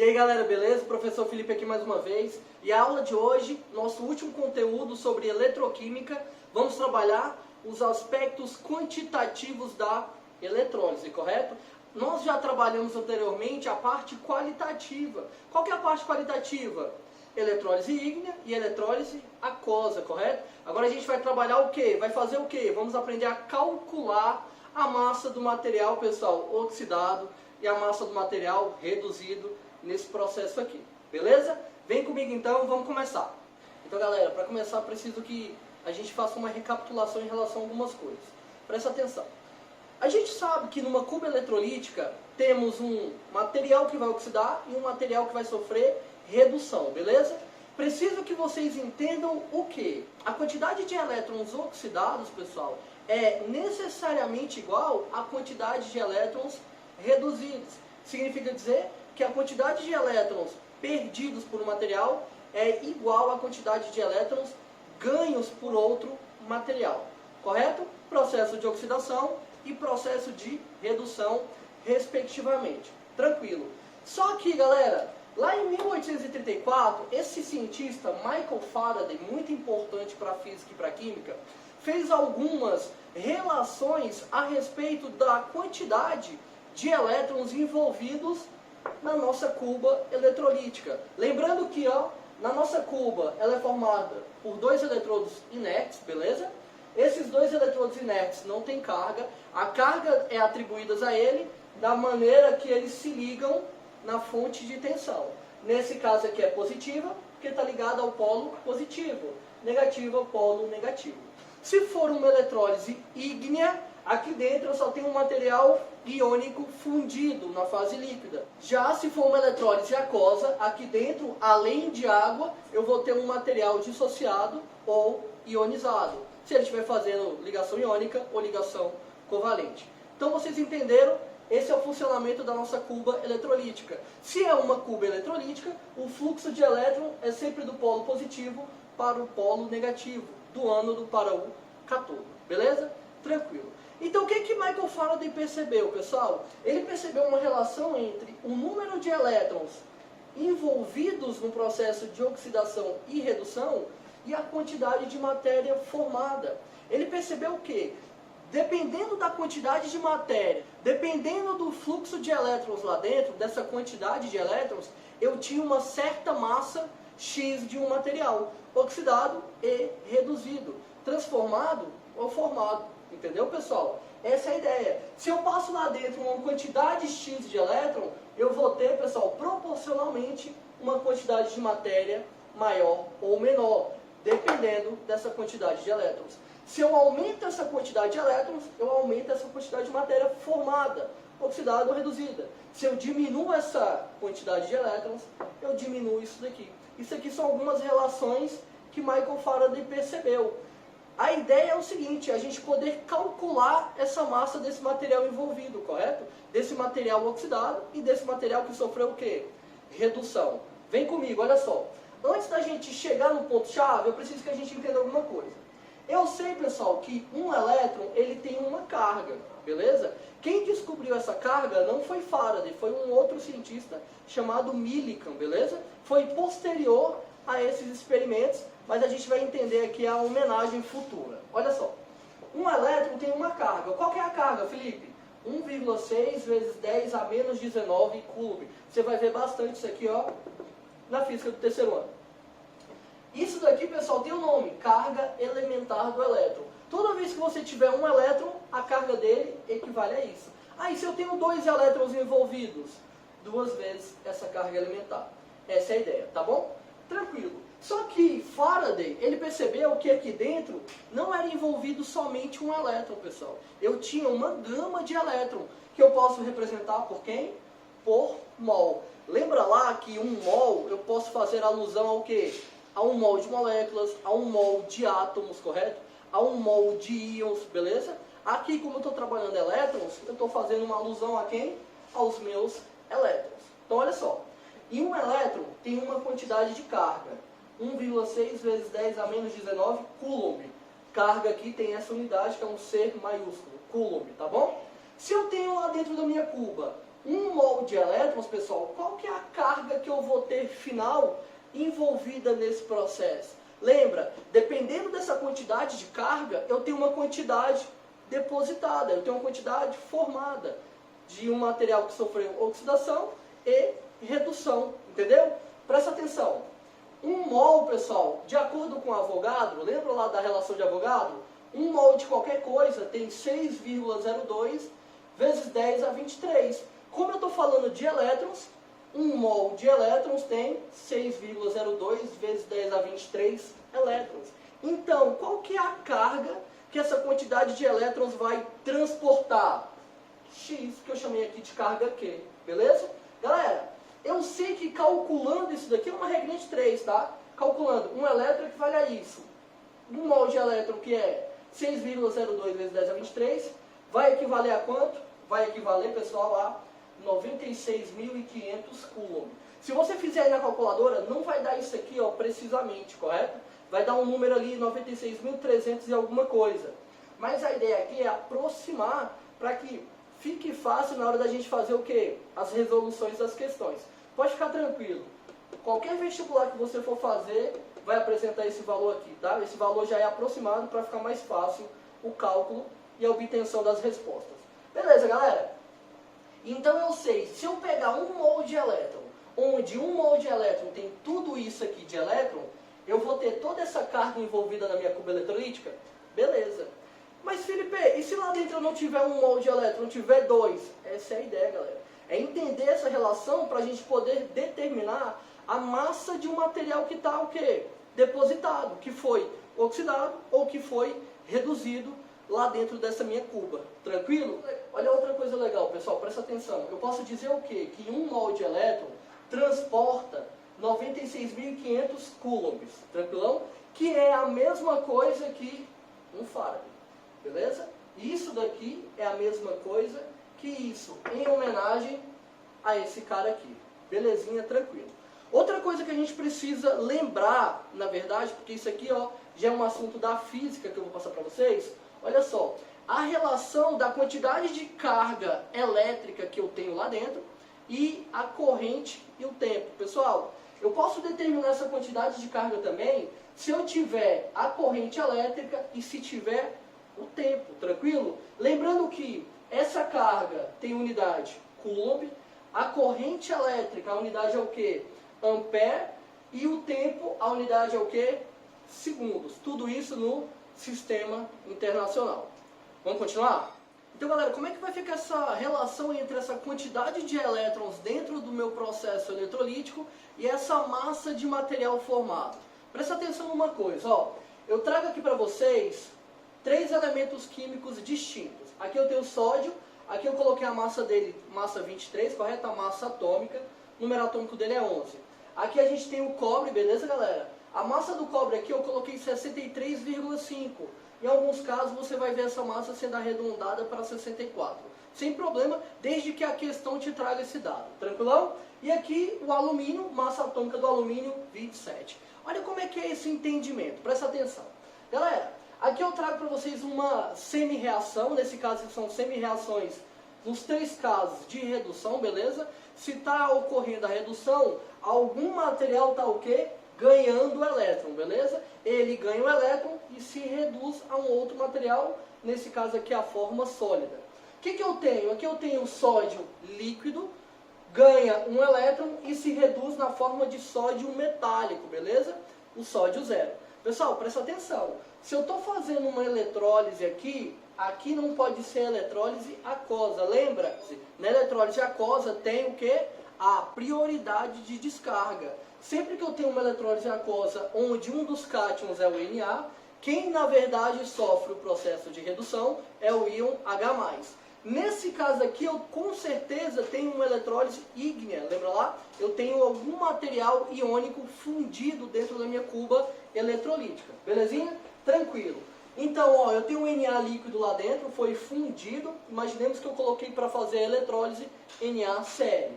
E aí galera, beleza? O professor Felipe aqui mais uma vez. E a aula de hoje, nosso último conteúdo sobre eletroquímica, vamos trabalhar os aspectos quantitativos da eletrólise, correto? Nós já trabalhamos anteriormente a parte qualitativa. Qual que é a parte qualitativa? Eletrólise ígnea e eletrólise aquosa, correto? Agora a gente vai trabalhar o quê? Vai fazer o quê? Vamos aprender a calcular a massa do material, pessoal, oxidado e a massa do material reduzido nesse processo aqui, beleza? Vem comigo então, vamos começar. Então galera, para começar preciso que a gente faça uma recapitulação em relação a algumas coisas. Presta atenção. A gente sabe que numa cuba eletrolítica temos um material que vai oxidar e um material que vai sofrer redução, beleza? Preciso que vocês entendam o que? A quantidade de elétrons oxidados, pessoal, é necessariamente igual à quantidade de elétrons reduzidos. Significa dizer que a quantidade de elétrons perdidos por um material é igual à quantidade de elétrons ganhos por outro material. Correto? Processo de oxidação e processo de redução, respectivamente. Tranquilo. Só que, galera, lá em 1834, esse cientista, Michael Faraday, muito importante para a física e para a química, fez algumas relações a respeito da quantidade de elétrons envolvidos na nossa cuba eletrolítica. Lembrando que na nossa cuba ela é formada por dois eletrodos inertes, beleza? Esses dois eletrodos inertes não têm carga. A carga é atribuída a ele da maneira que eles se ligam na fonte de tensão. Nesse caso aqui é positiva, porque está ligada ao polo positivo. Negativa ao polo negativo. Se for uma eletrólise ígnea, aqui dentro eu só tenho um material iônico fundido na fase líquida. Já se for uma eletrólise aquosa, aqui dentro, além de água, eu vou ter um material dissociado ou ionizado. Se ele estiver fazendo ligação iônica ou ligação covalente. Então vocês entenderam? Esse é o funcionamento da nossa cuba eletrolítica. Se é uma cuba eletrolítica, o fluxo de elétron é sempre do polo positivo para o polo negativo, do ânodo para o cátodo. Beleza? Tranquilo. Então o que Michael Faraday percebeu, pessoal? Ele percebeu uma relação entre o número de elétrons envolvidos no processo de oxidação e redução e a quantidade de matéria formada. Ele percebeu o quê? Dependendo da quantidade de matéria, dependendo do fluxo de elétrons lá dentro, dessa quantidade de elétrons, eu tinha uma certa massa X de um material, oxidado e reduzido, transformado ou formado. Entendeu, pessoal? Essa é a ideia. Se eu passo lá dentro uma quantidade X de elétron, eu vou ter, pessoal, proporcionalmente uma quantidade de matéria maior ou menor, dependendo dessa quantidade de elétrons. Se eu aumento essa quantidade de elétrons, eu aumento essa quantidade de matéria formada, oxidada ou reduzida. Se eu diminuo essa quantidade de elétrons, eu diminuo isso daqui. Isso aqui são algumas relações que Michael Faraday percebeu. A ideia é o seguinte, a gente poder calcular essa massa desse material envolvido, correto? Desse material oxidado e desse material que sofreu o quê? Redução. Vem comigo, olha só. Antes da gente chegar no ponto-chave, eu preciso que a gente entenda alguma coisa. Eu sei, pessoal, que um elétron, ele tem uma carga, beleza? Quem descobriu essa carga não foi Faraday, foi um outro cientista chamado Millikan, beleza? Foi posterior a esses experimentos, mas a gente vai entender aqui a homenagem futura. Olha só, um elétron tem uma carga. Qual que é a carga, Felipe? 1,6 vezes 10 a menos 19 coulomb. Você vai ver bastante isso aqui, ó, na física do terceiro ano. Isso daqui, pessoal, tem o nome, carga elementar do elétron. Toda vez que você tiver um elétron, a carga dele equivale a isso. Aí, se eu tenho dois elétrons envolvidos, 2 vezes essa carga elementar. Essa é a ideia, tá bom? Tranquilo. Só que Faraday, ele percebeu que aqui dentro não era envolvido somente um elétron, pessoal. Eu tinha uma gama de elétron, que eu posso representar por quem? Por mol. Lembra lá que um mol, eu posso fazer alusão ao quê? A um mol de moléculas, a um mol de átomos, correto? A um mol de íons, beleza? Aqui, como eu estou trabalhando elétrons, eu estou fazendo uma alusão a quem? Aos meus elétrons. Então, olha só. E um elétron tem uma quantidade de carga. 1,6 vezes 10 a menos 19 coulomb. Carga aqui tem essa unidade que é um C maiúsculo, coulomb, tá bom? Se eu tenho lá dentro da minha cuba 1 mol de elétrons, pessoal, qual que é a carga eu vou ter final envolvida nesse processo? Lembra, dependendo dessa quantidade de carga, eu tenho uma quantidade depositada, eu tenho uma quantidade formada de um material que sofreu oxidação e redução, entendeu? Presta atenção. Um mol, pessoal, de acordo com Avogadro, lembra lá da relação de Avogadro? Um mol de qualquer coisa tem 6,02 vezes 10 a 23. Como eu estou falando de elétrons, um mol de elétrons tem 6,02 vezes 10 a 23 elétrons. Então, qual que é a carga que essa quantidade de elétrons vai transportar? X, que eu chamei aqui de carga Q, beleza? Galera, eu sei que calculando isso daqui é uma regrinha de 3, tá? Calculando um elétron equivale a isso. Um mol de elétron, que é 6,02 vezes 10 a 23, vai equivaler a quanto? Vai equivaler, pessoal, a 96.500 coulomb. Se você fizer aí na calculadora, não vai dar isso aqui, ó, precisamente, correto? Vai dar um número ali, 96.300 e alguma coisa. Mas a ideia aqui é aproximar para que fique fácil na hora da gente fazer o quê? As resoluções das questões. Pode ficar tranquilo. Qualquer vestibular que você for fazer, vai apresentar esse valor aqui, tá? Esse valor já é aproximado para ficar mais fácil o cálculo e a obtenção das respostas. Beleza, galera? Então eu sei, se eu pegar um mol de elétron, onde um mol de elétron tem tudo isso aqui de elétron, eu vou ter toda essa carga envolvida na minha cuba eletrolítica? Beleza. Mas Felipe, e se lá dentro eu não tiver um mol de elétron, tiver 2? Essa é a ideia, galera. É entender essa relação para a gente poder determinar a massa de um material que está o quê? Depositado, que foi oxidado ou que foi reduzido lá dentro dessa minha cuba. Tranquilo? Olha outra coisa legal, pessoal, presta atenção. Eu posso dizer o quê? Que um mol de elétron transporta 96.500 coulombs, tranquilão? Que é a mesma coisa que um Faraday, beleza? Isso daqui é a mesma coisa que isso, em homenagem a esse cara aqui. Belezinha, tranquilo. Outra coisa que a gente precisa lembrar, na verdade, porque isso aqui ó, já é um assunto da física que eu vou passar para vocês. Olha só, a relação da quantidade de carga elétrica que eu tenho lá dentro e a corrente e o tempo. Pessoal, eu posso determinar essa quantidade de carga também se eu tiver a corrente elétrica e se tiver o tempo, tranquilo? Lembrando que essa carga tem unidade Coulomb, a corrente elétrica, a unidade é o quê? Ampere, e o tempo, a unidade é o quê? Segundos. Tudo isso no sistema internacional. Vamos continuar? Então, galera, como é que vai ficar essa relação entre essa quantidade de elétrons dentro do meu processo eletrolítico e essa massa de material formado? Presta atenção numa coisa, ó. Eu trago aqui para vocês 3 elementos químicos distintos. Aqui eu tenho sódio, aqui eu coloquei a massa dele, massa 23, correto? A massa atômica, o número atômico dele é 11. Aqui a gente tem o cobre, beleza, galera? A massa do cobre aqui eu coloquei 63,5. Em alguns casos você vai ver essa massa sendo arredondada para 64. Sem problema, desde que a questão te traga esse dado. Tranquilão? E aqui o alumínio, massa atômica do alumínio, 27. Olha como é que é esse entendimento. Presta atenção. Galera, aqui eu trago para vocês uma semi-reação. Nesse caso são semi-reações nos 3 casos de redução, beleza? Se está ocorrendo a redução, algum material está o quê? Ganhando elétron, beleza? Ele ganha o elétron e se reduz a um outro material, nesse caso aqui a forma sólida. O que eu tenho? Aqui eu tenho sódio líquido, ganha um elétron e se reduz na forma de sódio metálico, beleza? O sódio zero. Pessoal, presta atenção. Se eu estou fazendo uma eletrólise aqui, aqui não pode ser eletrólise aquosa. Lembra? Na eletrólise aquosa tem o quê? A prioridade de descarga. Sempre que eu tenho uma eletrólise aquosa onde um dos cátions é o Na, quem na verdade sofre o processo de redução é o íon H+. Nesse caso aqui eu com certeza tenho uma eletrólise ígnea, lembra lá? Eu tenho algum material iônico fundido dentro da minha cuba eletrolítica, belezinha? Tranquilo. Então, ó, eu tenho um Na líquido lá dentro, foi fundido, imaginemos que eu coloquei para fazer a eletrólise NaCl.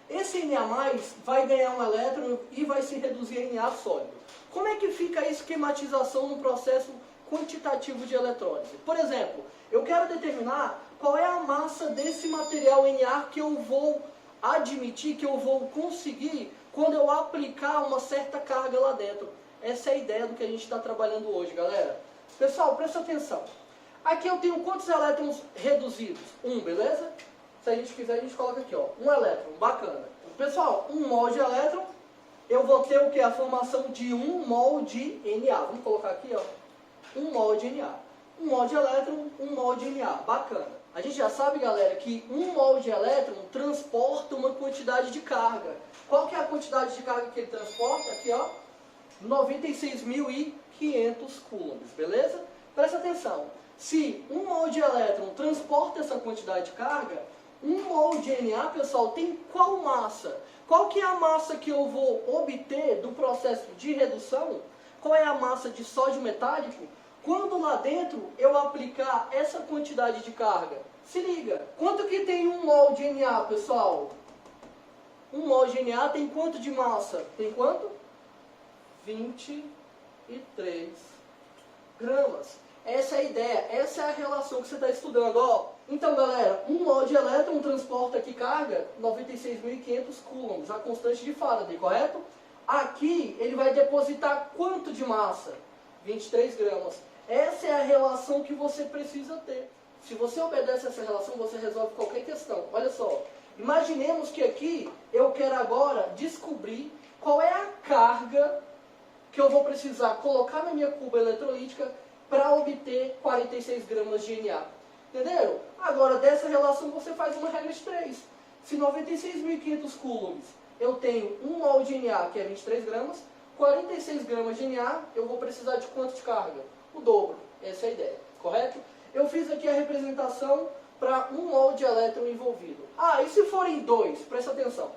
Esse Na+, vai ganhar um elétron e vai se reduzir em Na sólido. Como é que fica a esquematização no processo quantitativo de eletrólise? Por exemplo, eu quero determinar qual é a massa desse material Na que eu vou admitir, que eu vou conseguir quando eu aplicar uma certa carga lá dentro. Essa é a ideia do que a gente está trabalhando hoje, galera. Pessoal, presta atenção. Aqui eu tenho quantos elétrons reduzidos? 1, beleza? Se a gente quiser, a gente coloca aqui, ó, 1 elétron, bacana. Pessoal, 1 mol de elétron, eu vou ter o que? A formação de 1 mol de Na. Vamos colocar aqui, ó, 1 mol de Na. 1 mol de elétron, 1 mol de Na, bacana. A gente já sabe, galera, que 1 mol de elétron transporta uma quantidade de carga. Qual que é a quantidade de carga que ele transporta? Aqui, ó, 96.500 coulombs, beleza? Presta atenção. Se 1 mol de elétron transporta essa quantidade de carga, 1 mol de Na, pessoal, tem qual massa? Qual que é a massa que eu vou obter do processo de redução? Qual é a massa de sódio metálico? Quando lá dentro eu aplicar essa quantidade de carga. Se liga, quanto que tem 1 mol de Na, pessoal? 1 mol de Na tem quanto de massa? Tem quanto? 23 gramas. Essa é a ideia, essa é a relação que você está estudando, ó. Então, galera, 1 mol de elétron transporta aqui carga 96.500 coulombs, a constante de Faraday, correto? Aqui, ele vai depositar quanto de massa? 23 gramas. Essa é a relação que você precisa ter. Se você obedece essa relação, você resolve qualquer questão. Olha só, imaginemos que aqui eu quero agora descobrir qual é a carga que eu vou precisar colocar na minha cuba eletrolítica para obter 46 gramas de Na. Entenderam? Agora, dessa relação, você faz uma regra de 3. Se 96.500 coulombs eu tenho 1 mol de Na, que é 23 gramas, 46 gramas de Na, eu vou precisar de quanto de carga? O dobro. Essa é a ideia, correto? Eu fiz aqui a representação para 1 mol de elétron envolvido. Ah, e se forem 2? Presta atenção.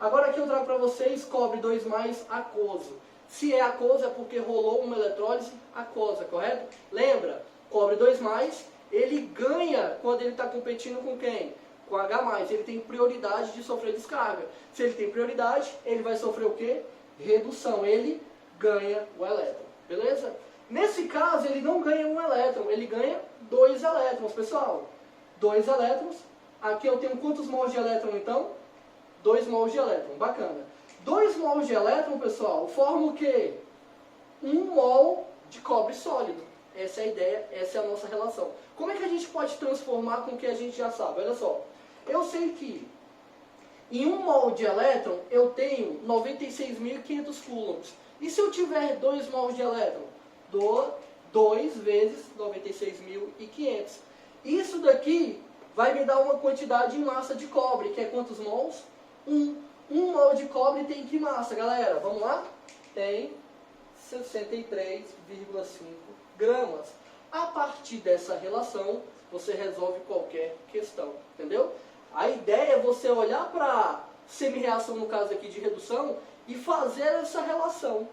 Agora aqui eu trago para vocês cobre 2+ aquoso. Se é aquoso é porque rolou uma eletrólise aquosa, correto? Lembra, cobre 2+, ele ganha quando ele está competindo com quem? Com H+, ele tem prioridade de sofrer descarga. Se ele tem prioridade, ele vai sofrer o quê? Redução, ele ganha o elétron, beleza? Nesse caso, ele não ganha 1 elétron, ele ganha 2 elétrons, pessoal. 2 elétrons, aqui eu tenho quantos mols de elétron então? 2 mols de elétron, bacana. 2 mols de elétron, pessoal, formam o quê? 1 mol de cobre sólido. Essa é a ideia, essa é a nossa relação. Como é que a gente pode transformar com o que a gente já sabe? Olha só, eu sei que em 1 mol de elétron eu tenho 96.500 coulombs. E se eu tiver 2 mols de elétron? 2 vezes 96.500. Isso daqui vai me dar uma quantidade em massa de cobre, que é quantos mols? 1. 1 mol de cobre tem que massa, galera? Vamos lá? Tem 63,5 gramas. A partir dessa relação, você resolve qualquer questão, entendeu? A ideia é você olhar para a semi-reação, no caso aqui de redução, e fazer essa relação.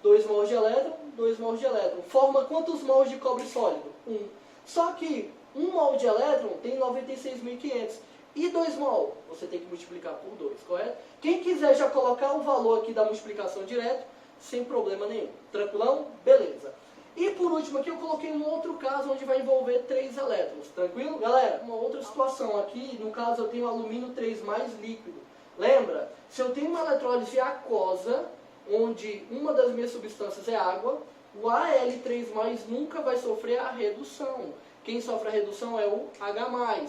2 mols de elétron, 2 mols de elétron. Forma quantos mols de cobre sólido? 1. Só que 1 mol de elétron tem 96.500. E 2 mol? Você tem que multiplicar por 2, correto? Quem quiser já colocar o valor aqui da multiplicação direto, sem problema nenhum. Tranquilão? Beleza. E por último aqui eu coloquei um outro caso onde vai envolver 3 elétrons. Tranquilo? Galera, uma outra situação aqui, no caso eu tenho alumínio 3+ líquido. Lembra? Se eu tenho uma eletrólise aquosa, onde uma das minhas substâncias é água, o Al3+ nunca vai sofrer a redução. Quem sofre a redução é o H+.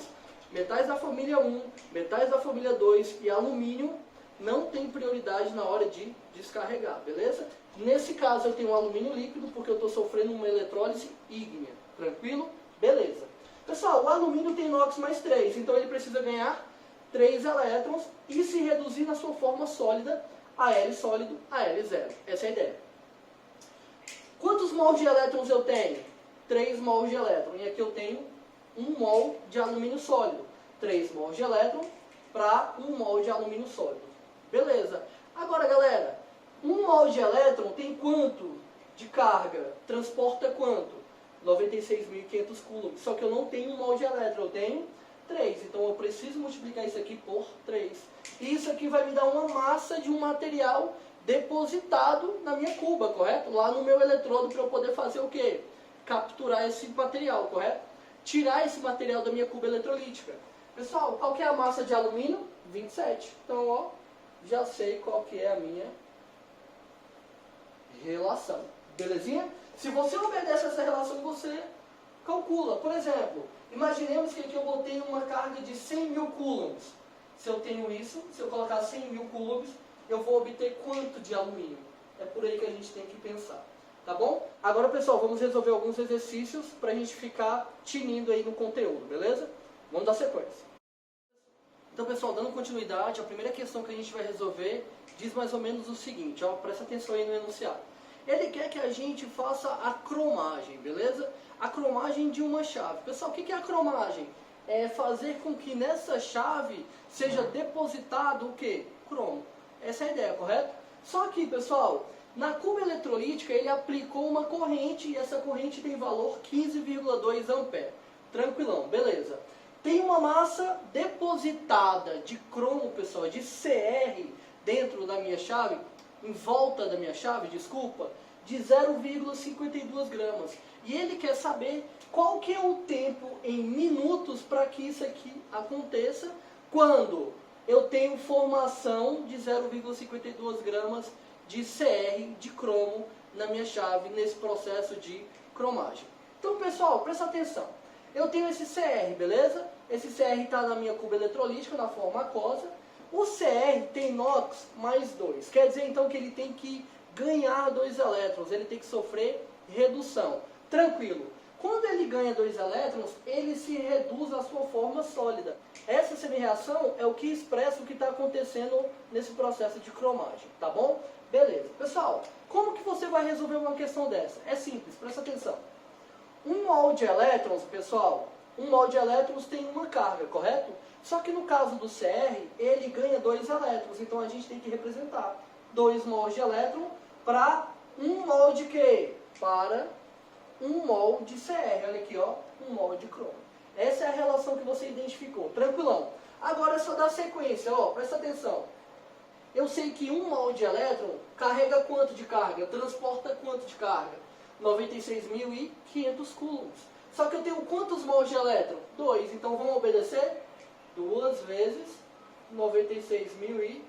Metais da família 1, metais da família 2 e alumínio não tem prioridade na hora de descarregar, beleza? Nesse caso eu tenho um alumínio líquido porque eu estou sofrendo uma eletrólise ígnea, tranquilo? Beleza. Pessoal, o alumínio tem NOx mais 3, então ele precisa ganhar 3 elétrons e se reduzir na sua forma sólida, Al sólido, Al0. Essa é a ideia. Quantos mols de elétrons eu tenho? 3 mols de elétron. E aqui eu tenho 1 mol de alumínio sólido. 3 mols de elétron para 1 mol de alumínio sólido. Beleza. Agora, galera, 1 mol de elétron tem quanto de carga? Transporta quanto? 96.500 coulombs. Só que eu não tenho 1 mol de elétron, eu tenho 3. Então eu preciso multiplicar isso aqui por 3. E isso aqui vai me dar uma massa de um material depositado na minha cuba, correto? Lá no meu eletrodo para eu poder fazer o quê? Capturar esse material, correto? Tirar esse material da minha cuba eletrolítica. Pessoal, qual que é a massa de alumínio? 27. Então, ó, já sei qual que é a minha relação. Belezinha? Se você obedece essa relação, você calcula. Por exemplo, imaginemos que aqui eu botei uma carga de 100 mil coulombs. Se eu tenho isso, se eu colocar 100 mil coulombs, eu vou obter quanto de alumínio? É por aí que a gente tem que pensar. Tá bom? Agora, pessoal, vamos resolver alguns exercícios para a gente ficar tinindo aí no conteúdo, beleza? Vamos dar sequência. Então, pessoal, dando continuidade, a primeira questão que a gente vai resolver diz mais ou menos o seguinte, ó, presta atenção aí no enunciado. Ele quer que a gente faça a cromagem, beleza? A cromagem de uma chave. Pessoal, o que é a cromagem? É fazer com que nessa chave seja depositado o quê? Cromo. Essa é a ideia, correto? Só que, pessoal, na cuba eletrolítica ele aplicou uma corrente e essa corrente tem valor 15,2 ampere. Tranquilão, beleza. Tem uma massa depositada de cromo, pessoal, de CR dentro da minha chave, em volta da minha chave, desculpa, de 0,52 gramas. E ele quer saber qual que é o tempo em minutos para que isso aqui aconteça quando eu tenho formação de 0,52 gramas de CR, de cromo, na minha chave, nesse processo de cromagem. Então, pessoal, presta atenção. Eu tenho esse CR, beleza? Esse CR está na minha cuba eletrolítica, na forma aquosa. O CR tem NOx mais 2. Quer dizer, então, que ele tem que ganhar 2 elétrons. Ele tem que sofrer redução. Tranquilo. Quando ele ganha 2 elétrons, ele se reduz à sua forma sólida. Essa semi-reação é o que expressa o que está acontecendo nesse processo de cromagem. Tá bom? Beleza. Pessoal, como que você vai resolver uma questão dessa? É simples, presta atenção. 1 mol de elétrons, pessoal, 1 mol de elétrons tem uma carga, correto? Só que no caso do CR, ele ganha 2 elétrons, então a gente tem que representar 2 mols de elétron para 1 mol de quê? Para 1 mol de CR, olha aqui, ó, 1 mol de cromo. Essa é a relação que você identificou, tranquilão. Agora é só dar sequência, ó, presta atenção. Eu sei que 1 mol de elétron carrega quanto de carga? Transporta quanto de carga? 96.500 coulombs. Só que eu tenho quantos mols de elétron? 2. Então vamos obedecer? 2 vezes 96.500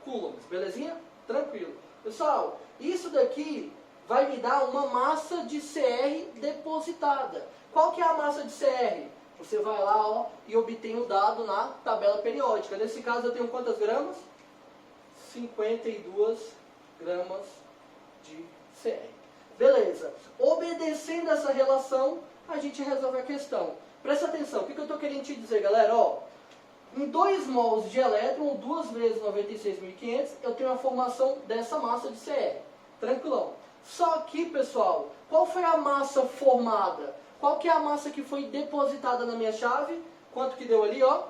coulombs. Belezinha? Tranquilo. Pessoal, isso daqui vai me dar uma massa de CR depositada. Qual que é a massa de CR? Você vai lá, ó, e obtém o dado na tabela periódica. Nesse caso eu tenho quantas gramas? 52 gramas de CR. Beleza. Obedecendo essa relação, a gente resolve a questão. Presta atenção, o que eu estou querendo te dizer, galera? Ó, em 2 mols de elétron, 2 vezes 96.500, eu tenho a formação dessa massa de CR. Tranquilão. Só que, pessoal, qual foi a massa formada? Qual que é a massa que foi depositada na minha chave? Quanto que deu ali, ó?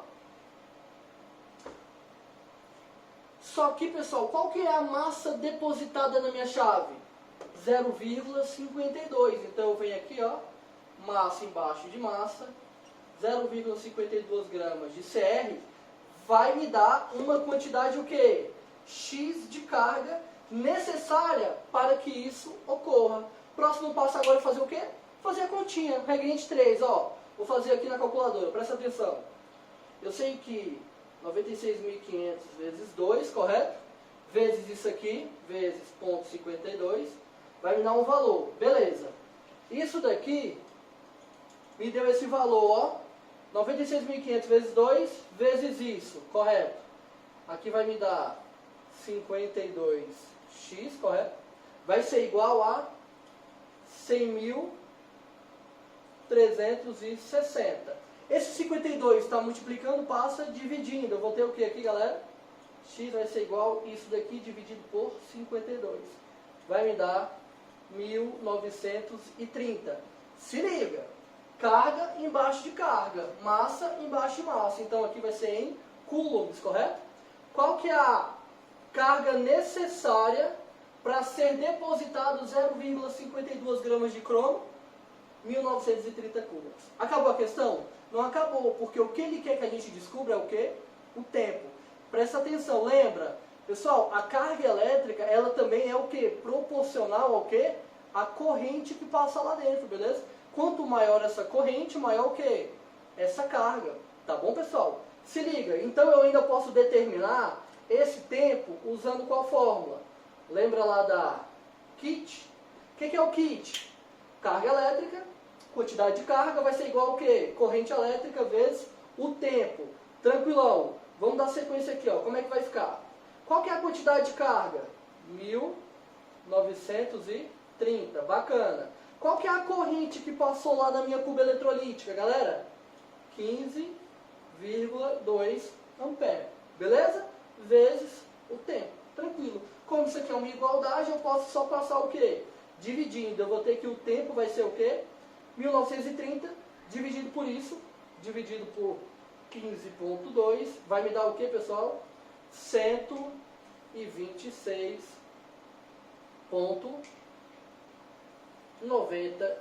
Só que, pessoal, qual que é a massa depositada na minha chave? 0,52. Então eu venho aqui, ó, massa embaixo de massa, 0,52 gramas de CR, vai me dar uma quantidade o quê? X de carga necessária para que isso ocorra. Próximo passo agora é fazer o quê? Fazer a continha, regra de 3, ó. Vou fazer aqui na calculadora, presta atenção. Eu sei que 96.500 vezes 2, correto? Vezes isso aqui, vezes 0,52, vai me dar um valor. Beleza. Isso daqui me deu esse valor, ó. 96.500 vezes 2, vezes isso, correto? Aqui vai me dar 52x, correto? Vai ser igual a 100.360. Esse 52 está multiplicando, passa dividindo. Eu vou ter o que aqui, galera? X vai ser igual a isso daqui dividido por 52. Vai me dar 1.930. Se liga. Carga embaixo de carga. Massa embaixo de massa. Então aqui vai ser em coulombs, correto? Qual que é a carga necessária para ser depositado 0,52 gramas de cromo? 1.930 coulombs. Acabou a questão? Não acabou, porque o que ele quer que a gente descubra é o quê? O tempo. Presta atenção, lembra? Pessoal, a carga elétrica, ela também é o quê? Proporcional ao quê? A corrente que passa lá dentro, beleza? Quanto maior essa corrente, maior o quê? Essa carga. Tá bom, pessoal? Se liga, então eu ainda posso determinar esse tempo usando qual fórmula? Lembra lá da kit? O que é o kit? Carga elétrica, quantidade de carga vai ser igual ao quê? Corrente elétrica vezes o tempo. Tranquilão. Vamos dar sequência aqui, ó. Como é que vai ficar? Qual que é a quantidade de carga? 1930. Bacana. Qual que é a corrente que passou lá da minha cuba eletrolítica, galera? 15,2 ampere. Beleza? Vezes o tempo. Tranquilo. Como isso aqui é uma igualdade, eu posso só passar o quê? Dividindo. Eu vou ter que o tempo vai ser o quê? 1930 dividido por isso, dividido por 15,2, vai me dar o quê, pessoal? 126,97.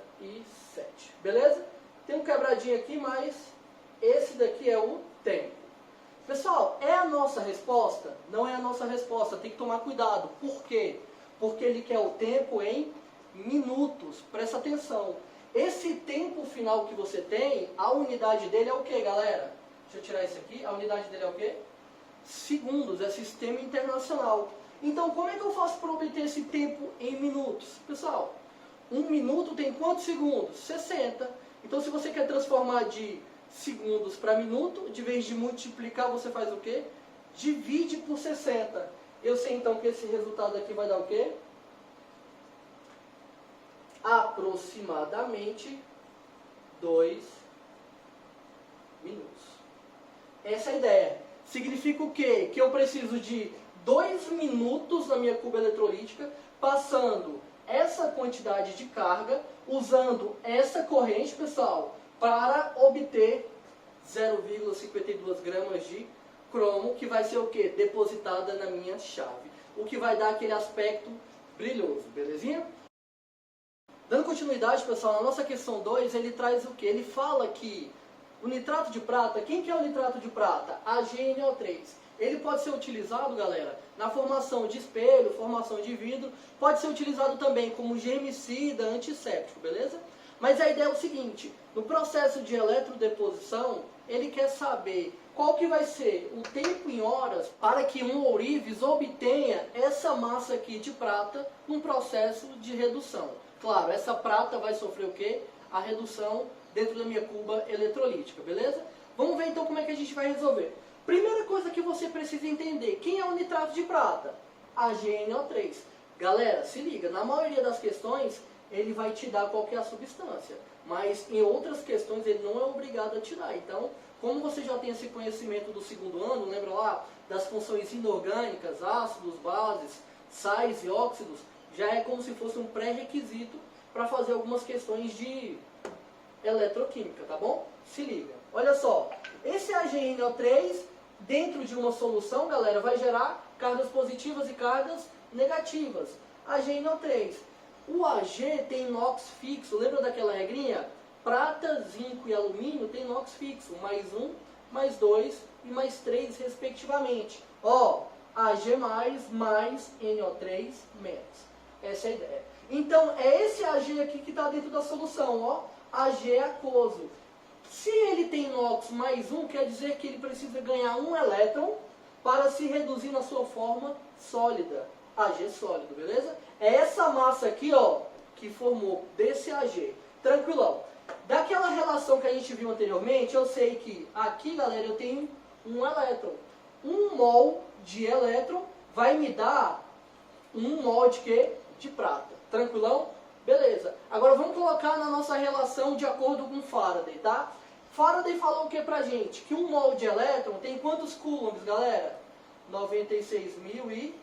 Beleza? Tem um quebradinho aqui, mas esse daqui é o tempo. Pessoal, é a nossa resposta? Não é a nossa resposta, tem que tomar cuidado. Por quê? Porque ele quer o tempo em minutos. Presta atenção. Esse tempo final que você tem, a unidade dele é o que, galera? Deixa eu tirar isso aqui. A unidade dele é o quê? Segundos, é sistema internacional. Então, como é que eu faço para obter esse tempo em minutos? Pessoal, 1 minuto tem quantos segundos? 60. Então, se você quer transformar de segundos para minuto, de vez de multiplicar, você faz o quê? Divide por 60. Eu sei então que esse resultado aqui vai dar o quê? Aproximadamente 2 minutos. Essa é a ideia. Significa o quê? Que eu preciso de 2 minutos na minha cuba eletrolítica, passando essa quantidade de carga, usando essa corrente, pessoal, para obter 0,52 gramas de cromo, que vai ser o quê? Depositada na minha chave. O que vai dar aquele aspecto brilhoso, belezinha? Dando continuidade, pessoal, na nossa questão 2, ele traz o quê? Ele fala que o nitrato de prata, quem que é o nitrato de prata? AgNO3. Ele pode ser utilizado, galera, na formação de espelho, formação de vidro, pode ser utilizado também como germicida, antisséptico, beleza? Mas a ideia é o seguinte, no processo de eletrodeposição, ele quer saber qual que vai ser o tempo em horas para que um ourives obtenha essa massa aqui de prata num processo de redução. Claro, essa prata vai sofrer o quê? A redução dentro da minha cuba eletrolítica, beleza? Vamos ver então como é que a gente vai resolver. Primeira coisa que você precisa entender, quem é o nitrato de prata? AgNO3. Galera, se liga, na maioria das questões, ele vai te dar qual que é a substância, mas em outras questões ele não é obrigado a te dar. Então, como você já tem esse conhecimento do segundo ano, lembra lá das funções inorgânicas, ácidos, bases, sais e óxidos, já é como se fosse um pré-requisito para fazer algumas questões de eletroquímica, tá bom? Se liga. Olha só, esse AgNO3 dentro de uma solução, galera, vai gerar cargas positivas e cargas negativas. AgNO3. O Ag tem inox fixo, lembra daquela regrinha? Prata, zinco e alumínio tem inox fixo, mais 1, mais 2 e mais 3 respectivamente. Ó, Ag+, mais NO3 menos. Essa é a ideia. Então, é esse Ag aqui que está dentro da solução, ó. Ag é aquoso. Se ele tem inox mais 1, quer dizer que ele precisa ganhar um elétron para se reduzir na sua forma sólida. Ag sólido, beleza? É essa massa aqui, ó, que formou desse Ag. Tranquilão. Daquela relação que a gente viu anteriormente, eu sei que aqui, galera, eu tenho um elétron. 1 mol de elétron vai me dar 1 mol de quê? De prata. Tranquilão? Beleza. Agora vamos colocar na nossa relação de acordo com Faraday, tá? Faraday falou o que pra gente? Que 1 mol de elétron tem quantos coulombs, galera? 96.500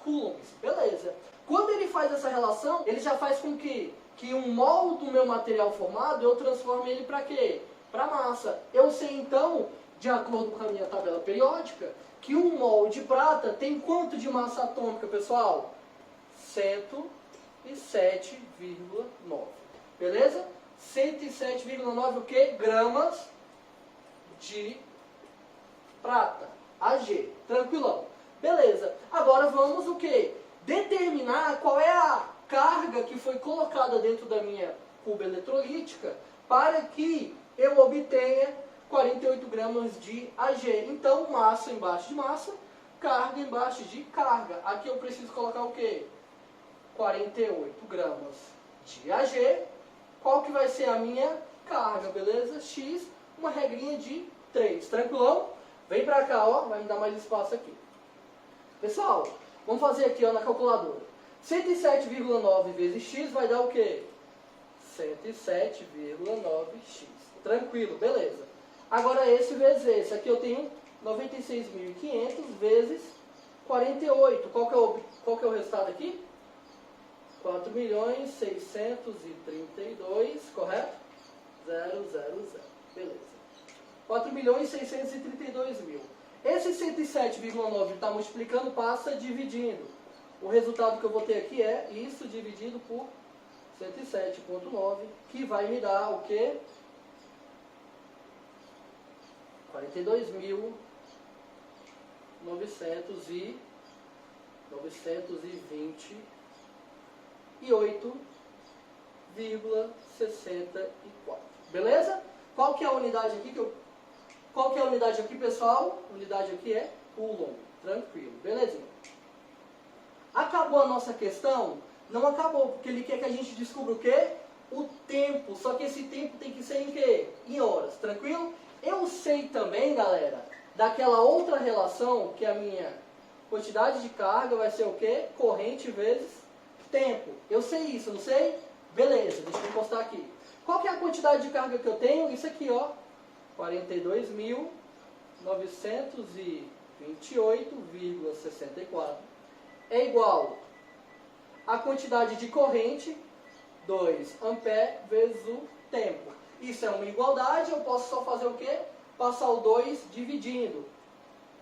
coulombs. Beleza. Quando ele faz essa relação, ele já faz com que 1 mol do meu material formado, eu transforme ele para quê? Para massa. Eu sei então, de acordo com a minha tabela periódica, que 1 mol de prata tem quanto de massa atômica, pessoal? 107,9. Beleza? 107,9 o quê? Gramas de prata. Ag. Tranquilão. Beleza. Agora vamos o quê? Determinar qual é a carga que foi colocada dentro da minha cuba eletrolítica para que eu obtenha 48 gramas de Ag. Então, massa embaixo de massa, carga embaixo de carga. Aqui eu preciso colocar o quê? 48 gramas de Ag. Qual que vai ser a minha carga, beleza? X, uma regrinha de 3. Tranquilão? Vem pra cá, ó, vai me dar mais espaço aqui. Pessoal, vamos fazer aqui, ó, na calculadora. 107,9 vezes x vai dar o quê? 107,9x. Tranquilo, beleza. Agora esse vezes esse. Aqui eu tenho 96.500 vezes 48. Qual que é o resultado aqui? 4.632, correto? 000. Beleza. 4.632.000. Esse 107,9 está multiplicando, passa dividindo. O resultado que eu vou ter aqui é isso dividido por 107,9, que vai me dar o quê? 42.928,64. Beleza? Qual que é a unidade aqui Qual que é a unidade aqui, pessoal? A unidade aqui é Coulomb. Tranquilo, belezinha. Acabou a nossa questão? Não acabou, porque ele quer que a gente descubra o quê? O tempo. Só que esse tempo tem que ser em quê? Em horas, tranquilo? Eu sei também, galera, daquela outra relação, que a minha quantidade de carga vai ser o quê? Corrente vezes tempo. Eu sei isso, não sei? Beleza, deixa eu encostar aqui. Qual que é a quantidade de carga que eu tenho? Isso aqui, ó. 42.928,64 é igual a quantidade de corrente, 2 ampere, vezes o tempo. Isso é uma igualdade, eu posso só fazer o quê? Passar o 2 dividindo.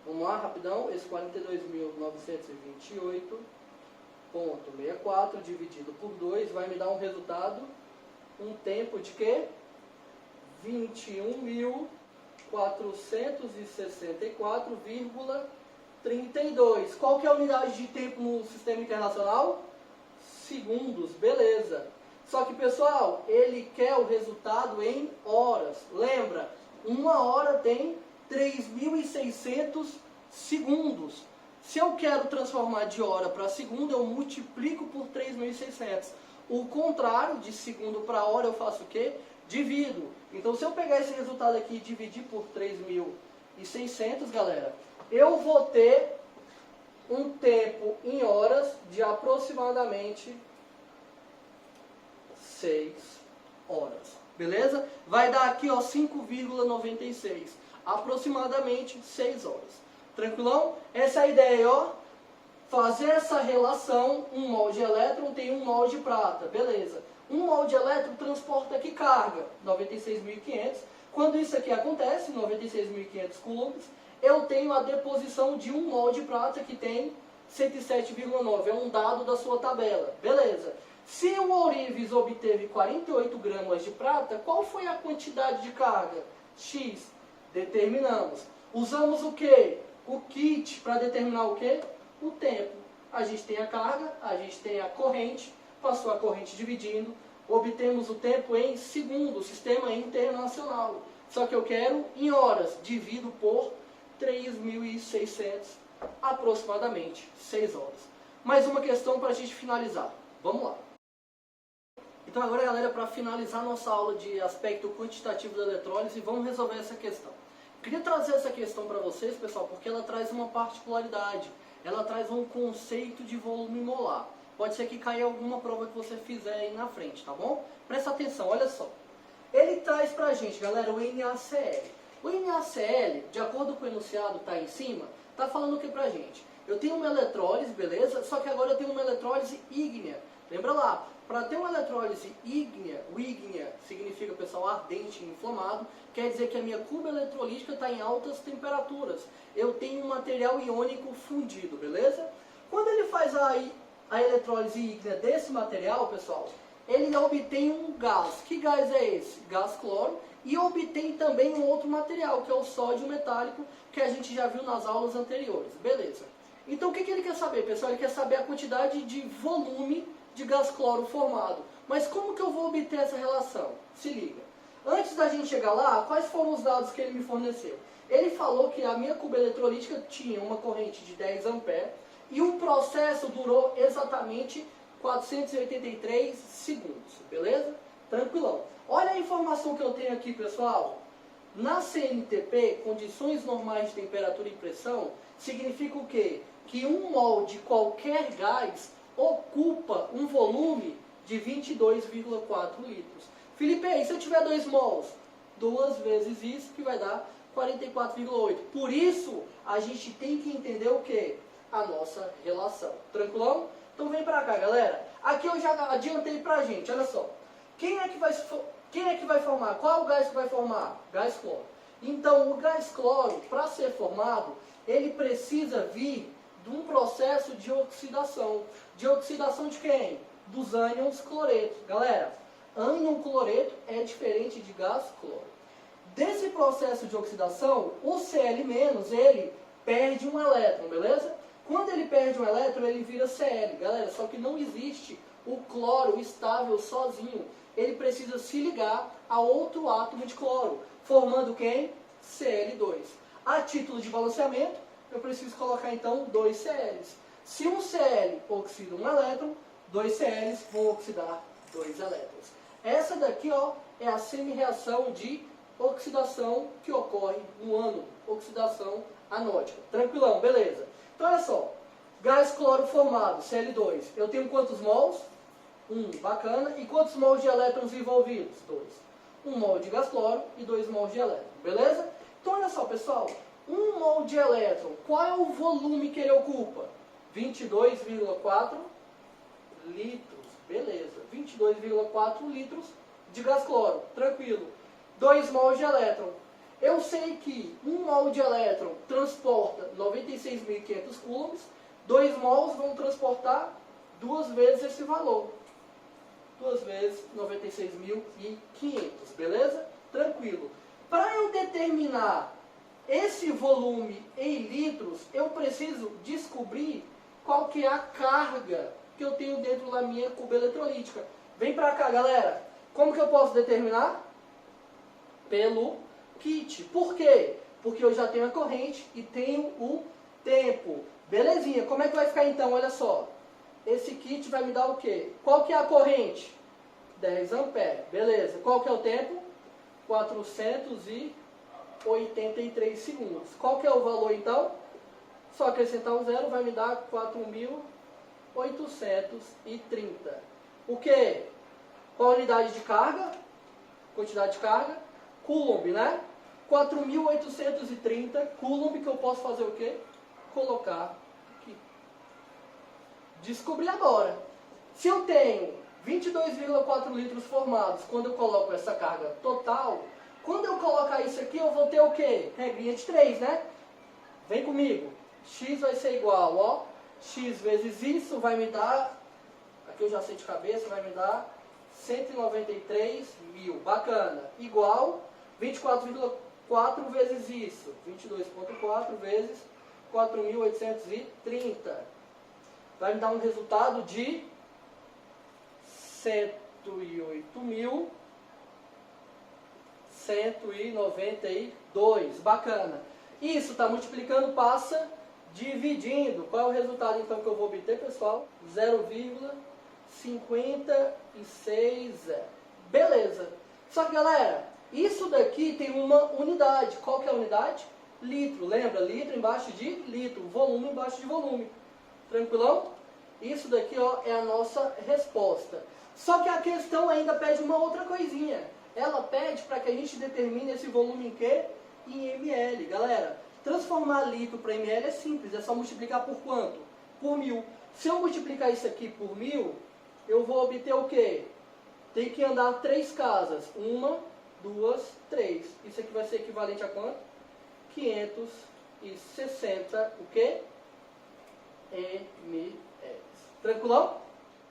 Vamos lá, rapidão. Esse 42.928,64 dividido por 2 vai me dar um resultado, um tempo de quê? 21.464,32. Qual que é a unidade de tempo no sistema internacional? Segundos, beleza. Só que, pessoal, ele quer o resultado em horas. Lembra, uma hora tem 3.600 segundos. Se eu quero transformar de hora para segundo, eu multiplico por 3.600. O contrário, de segundo para hora, eu faço o quê? Divido. Então, se eu pegar esse resultado aqui e dividir por 3.600, galera, eu vou ter um tempo em horas de aproximadamente 6 horas. Beleza? Vai dar aqui, ó, 5,96. Aproximadamente 6 horas. Tranquilão? Essa é a ideia, ó. Fazer essa relação, um mol de elétron tem um mol de prata. Beleza. Um mol de elétron transporta que carga? 96.500. Quando isso aqui acontece, 96.500 coulombs, eu tenho a deposição de um mol de prata que tem 107,9. É um dado da sua tabela. Beleza. Se o ourives obteve 48 gramas de prata, qual foi a quantidade de carga? X. Determinamos. Usamos o quê? O kit para determinar o quê? O tempo. A gente tem a carga, a gente tem a corrente, passou a corrente dividindo, obtemos o tempo em segundos, sistema internacional. Só que eu quero em horas, divido por 3.600, aproximadamente 6 horas. Mais uma questão para a gente finalizar. Vamos lá. Então agora, galera, para finalizar nossa aula de aspecto quantitativo da eletrólise, vamos resolver essa questão. Queria trazer essa questão para vocês, pessoal, porque ela traz uma particularidade. Ela traz um conceito de volume molar. Pode ser que caia alguma prova que você fizer aí na frente, tá bom? Presta atenção, olha só. Ele traz pra gente, galera, o NaCl. O NaCl, de acordo com o enunciado que tá aí em cima, tá falando o que pra gente? Eu tenho uma eletrólise, beleza? Só que agora eu tenho uma eletrólise ígnea. Lembra lá, para ter uma eletrólise ígnea, o ígnea significa, pessoal, ardente e inflamado, quer dizer que a minha cuba eletrolítica está em altas temperaturas. Eu tenho um material iônico fundido, beleza? Quando ele faz a eletrólise ígnea desse material, pessoal, ele obtém um gás. Que gás é esse? Gás cloro. E obtém também um outro material, que é o sódio metálico, que a gente já viu nas aulas anteriores. Beleza. Então o que ele quer saber, pessoal? Ele quer saber a quantidade de volume de gás cloro formado. Mas como que eu vou obter essa relação? Se liga. Antes da gente chegar lá, quais foram os dados que ele me forneceu? Ele falou que a minha cuba eletrolítica tinha uma corrente de 10 amperes e o processo durou exatamente 483 segundos, beleza? Tranquilão. Olha a informação que eu tenho aqui, pessoal. Na CNTP, condições normais de temperatura e pressão, significa o quê? Que 1 mol de qualquer gás ocupa um volume de 22,4 litros. Felipe, e se eu tiver 2 mols? 2 vezes isso, que vai dar 44,8. Por isso, a gente tem que entender o quê? A nossa relação. Tranquilão? Então vem pra cá, galera. Aqui eu já adiantei pra gente, olha só. Quem é que vai formar? Qual é o gás que vai formar? Gás cloro. Então, o gás cloro, para ser formado, ele precisa vir de um processo de oxidação. De oxidação de quem? Dos ânions cloretos. Galera, ânion cloreto é diferente de gás cloro. Desse processo de oxidação, o Cl-, ele perde um elétron, beleza? Quando ele perde um elétron, ele vira Cl. Galera, só que não existe o cloro estável sozinho. Ele precisa se ligar a outro átomo de cloro, formando quem? Cl2. A título de balanceamento, eu preciso colocar então 2 Cls. Se um Cl oxida um elétron, 2 Cls vão oxidar 2 elétrons. Essa daqui, ó, é a semi-reação de oxidação que ocorre no ânodo, oxidação anódica. Tranquilão, beleza? Então olha só, gás cloro formado, Cl2, eu tenho quantos mols? 1, bacana. E quantos mols de elétrons envolvidos? 2. 1 mol de gás cloro e 2 mols de elétron, beleza? Então olha só, pessoal, 1 mol de elétron, qual é o volume que ele ocupa? 22,4 litros, beleza. 22,4 litros de gás cloro, tranquilo. 2 mols de elétron. Eu sei que 1 mol de elétron transporta 96.500 coulombs, 2 mols vão transportar 2 vezes esse valor. 2 vezes 96.500, beleza? Tranquilo. Para eu determinar esse volume em litros, eu preciso descobrir qual que é a carga que eu tenho dentro da minha cuba eletrolítica. Vem pra cá, galera. Como que eu posso determinar? Pelo kit. Por quê? Porque eu já tenho a corrente e tenho o tempo. Belezinha. Como é que vai ficar então? Olha só. Esse kit vai me dar o quê? Qual que é a corrente? 10 amperes. Beleza. Qual que é o tempo? 483 segundos. Qual que é o valor então? Só acrescentar um zero vai me dar 4.830. O quê? Qual a unidade de carga? Quantidade de carga? Coulomb, né? 4.830 Coulomb que eu posso fazer o quê? Colocar aqui. Descobri agora. Se eu tenho 22,4 litros formados, quando eu coloco essa carga total, quando eu colocar isso aqui, eu vou ter o quê? Regrinha de 3, né? Vem comigo. X vai ser igual, ó. X vezes isso vai me dar, aqui eu já sei de cabeça, vai me dar 193 mil. Bacana. Igual 24,4 vezes isso. 22,4 vezes 4.830. Vai me dar um resultado de 108.192. Bacana. Isso está multiplicando, passa dividindo. Qual é o resultado então que eu vou obter, pessoal? 0,56. Beleza. Só que, galera, isso daqui tem uma unidade. Qual que é a unidade? Litro. Lembra? Litro embaixo de litro. Volume embaixo de volume. Tranquilão? Isso daqui, ó, é a nossa resposta. Só que a questão ainda pede uma outra coisinha. Ela pede para que a gente determine esse volume em quê? Em ml. Galera, transformar litro para ml é simples. É só multiplicar por quanto? Por 1000. Se eu multiplicar isso aqui por 1000, eu vou obter o quê? Tem que andar 3 casas. 1, 2, 3. Isso aqui vai ser equivalente a quanto? 560, o quê? ml. Tranquilão?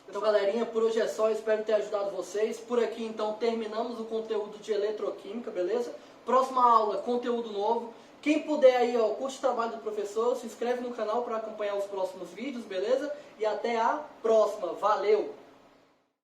Então, galerinha, por hoje é só. Espero ter ajudado vocês. Por aqui, então, terminamos o conteúdo de eletroquímica, beleza? Próxima aula, conteúdo novo. Quem puder aí, ó, curte o trabalho do professor, se inscreve no canal para acompanhar os próximos vídeos, beleza? E até a próxima. Valeu!